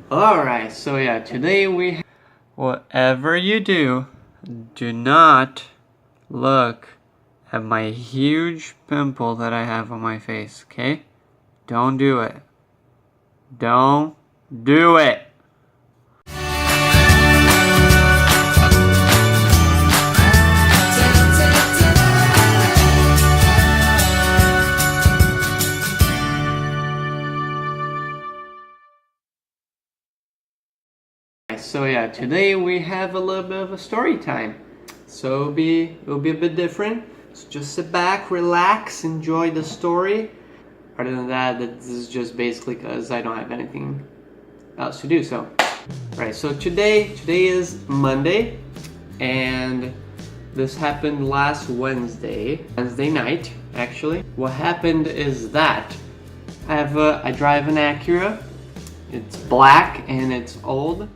Alright, so yeah, today we... Whatever you do, do not look at my huge pimple that I have on my face, okay? Don't do it. Don't do it! So yeah, today we have a little bit of a story time. So it'll be a bit different. So just sit back, relax, enjoy the story. Other than that, this is just basically because I don't have anything else to do. So, right. So today is Monday, and this happened last Wednesday night. Actually, what happened is that I drive an Acura. It's black and it's old,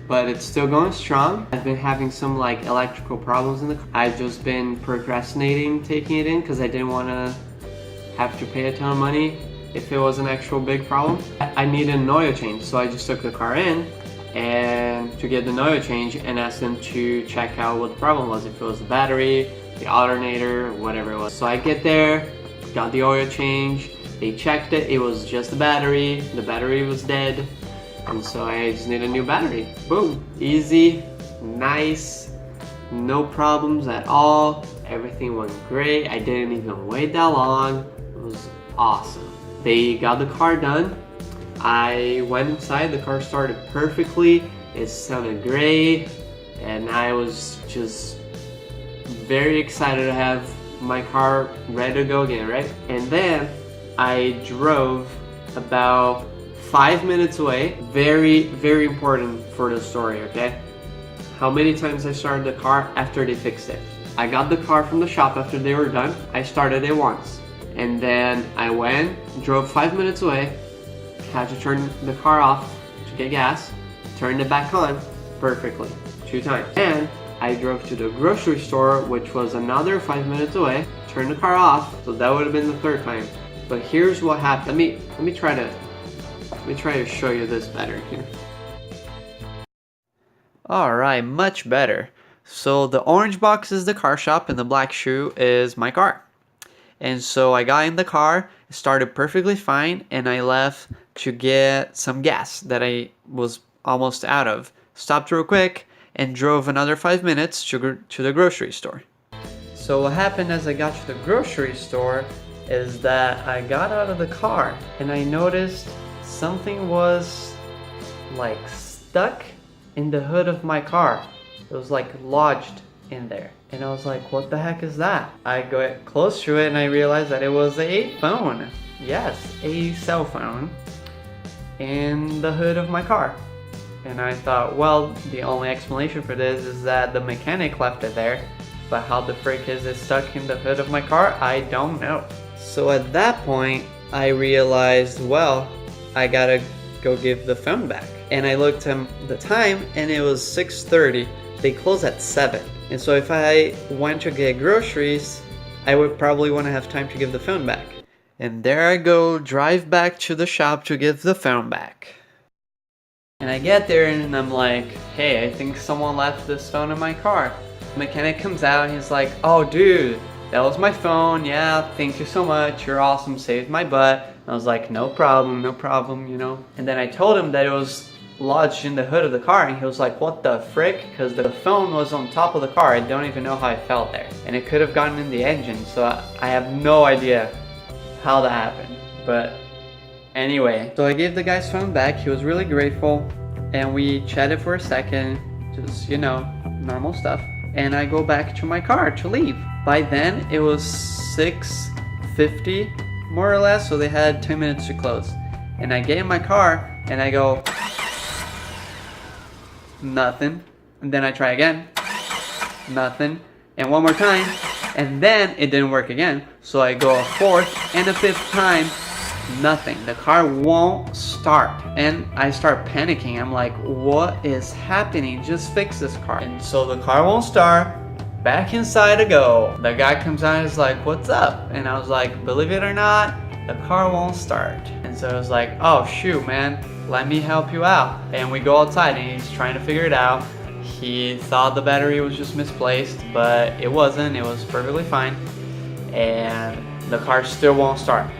but it's still going strong. I've been having some like electrical problems in the car. I've just been procrastinating taking it in because I didn't want to have to pay a ton of money if it was an actual big problem. I needed an oil change, so I just took the car in and to get the oil change and asked them to check out what the problem was, if it was the battery, the alternator, whatever it was. So I get there, got the oil change, they checked it, it was just the battery was dead. And so I just need a new battery. Boom. Easy, nice, no problems at all. Everything went great. I didn't even wait that long. It was awesome. They got the car done. I went inside, the car started perfectly. It sounded great. And I was just very excited to have my car ready to go again, right? And then I drove about 5 minutes away. Very, very important for the story, okay? How many times I started the car after they fixed it. I got the car from the shop after they were done. I started it once. And then I went, drove 5 minutes away, had to turn the car off to get gas, turned it back on perfectly, 2 times. And I drove to the grocery store, which was another 5 minutes away, turned the car off, so that would have been the 3rd time. But here's what happened. Let me try to show you this better here. Alright, much better. So the orange box is the car shop and the black shoe is my car. And so I got in the car, it started perfectly fine, and I left to get some gas that I was almost out of. Stopped real quick and drove another 5 minutes to the grocery store. So what happened as I got to the grocery store is that I got out of the car and I noticed something was like stuck in the hood of my car. It was like lodged in there. And I was like, what the heck is that? I go close to it and I realized that it was a phone. Yes, a cell phone in the hood of my car. And I thought, well, the only explanation for this is that the mechanic left it there. But how the frick is it stuck in the hood of my car? I don't know. So at that point, I realized, well, I gotta go give the phone back. And I looked at the time and it was 6:30. They close at 7. And so if I went to get groceries, I would probably want to have time to give the phone back. And there I go, drive back to the shop to give the phone back. And I get there and I'm like, hey, I think someone left this phone in my car. The mechanic comes out and he's like, oh dude, that was my phone, yeah, thank you so much, you're awesome, saved my butt. I was like, no problem, you know. And then I told him that it was lodged in the hood of the car, and he was like, what the frick? Because the phone was on top of the car. I don't even know how it fell there. And it could have gotten in the engine, so I have no idea how that happened. But anyway, so I gave the guy's phone back. He was really grateful, and we chatted for a second, just, you know, normal stuff. And I go back to my car to leave. By then, it was 6:50, more or less, so they had 10 minutes to close. And I get in my car, and I go, nothing. And then I try again, nothing. And one more time, and then it didn't work again. So I go a 4th and a 5th time, nothing. The car won't start. And I start panicking. I'm like, what is happening? Just fix this car. And so the car won't start. Back inside I go. The guy comes out and is like, what's up? And I was like, believe it or not, the car won't start. And so I was like, oh shoot man, let me help you out. And we go outside and he's trying to figure it out. He thought the battery was just misplaced, but it wasn't, it was perfectly fine. And the car still won't start.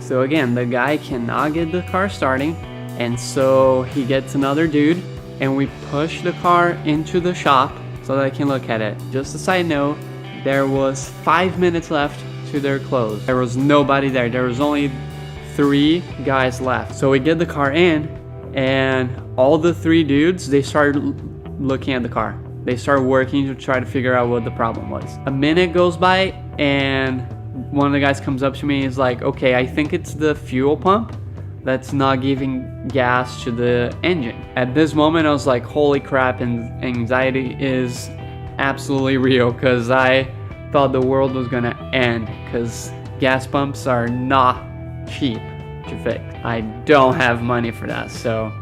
So again, the guy cannot get the car starting, and so he gets another dude and we push the car into the shop so that I can look at it. Just a side note, there was 5 minutes left to their close. There was nobody there. There was only 3 guys left. So we get the car in, and all the 3 dudes, they started looking at the car. They started working to try to figure out what the problem was. A minute goes by and one of the guys comes up to me and is like, okay, I think it's the fuel pump that's not giving gas to the engine. At this moment I was like, holy crap, and anxiety is absolutely real, because I thought the world was gonna end, because gas pumps are not cheap to fix. I don't have money for that, so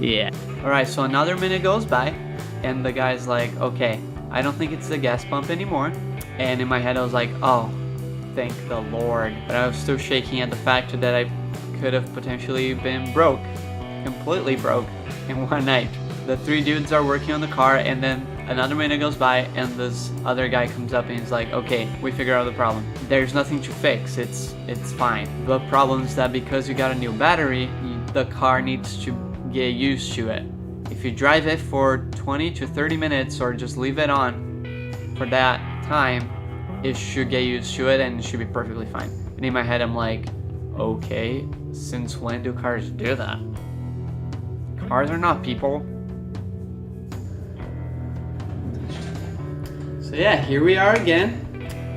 yeah. Alright, so another minute goes by and the guy's like, okay, I don't think it's the gas pump anymore. And in my head I was like, oh, thank the Lord. But I was still shaking at the fact that I could have potentially been broke, completely broke in one night. The 3 dudes are working on the car, and then another minute goes by and this other guy comes up and he's like, okay, we figured out the problem. There's nothing to fix, it's fine. The problem is that because you got a new battery, the car needs to get used to it. If you drive it for 20 to 30 minutes or just leave it on for that time, it should get used to it and it should be perfectly fine. And in my head I'm like, okay, since when do cars do that? Cars are not people. So yeah, here we are again.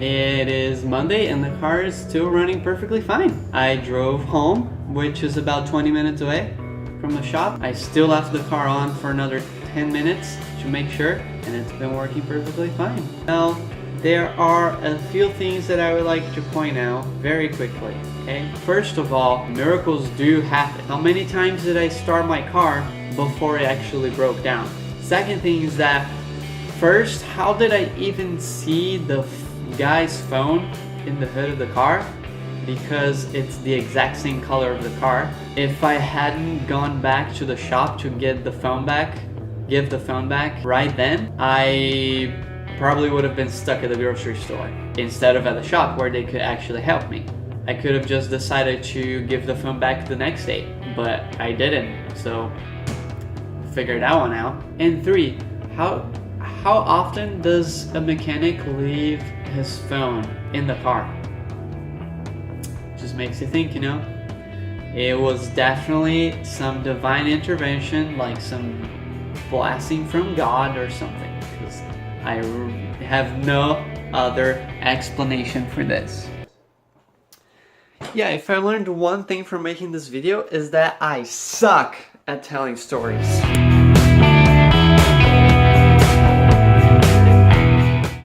It is Monday and the car is still running perfectly fine. I drove home, which is about 20 minutes away from the shop. I still left the car on for another 10 minutes to make sure, and it's been working perfectly fine. Now, there are a few things that I would like to point out very quickly, okay? First of all, miracles do happen. How many times did I start my car before it actually broke down? Second thing is that, first, how did I even see the guy's phone in the hood of the car? Because it's the exact same color of the car. If I hadn't gone back to the shop to get the phone back, give the phone back right then, I probably would have been stuck at the grocery store instead of at the shop where they could actually help me. I could have just decided to give the phone back the next day, but I didn't, so figure that one out. And 3, how often does a mechanic leave his phone in the car? Just makes you think, you know? It was definitely some divine intervention, like some blessing from God or something, because I have no other explanation for this. Yeah, if I learned one thing from making this video is that I suck at telling stories.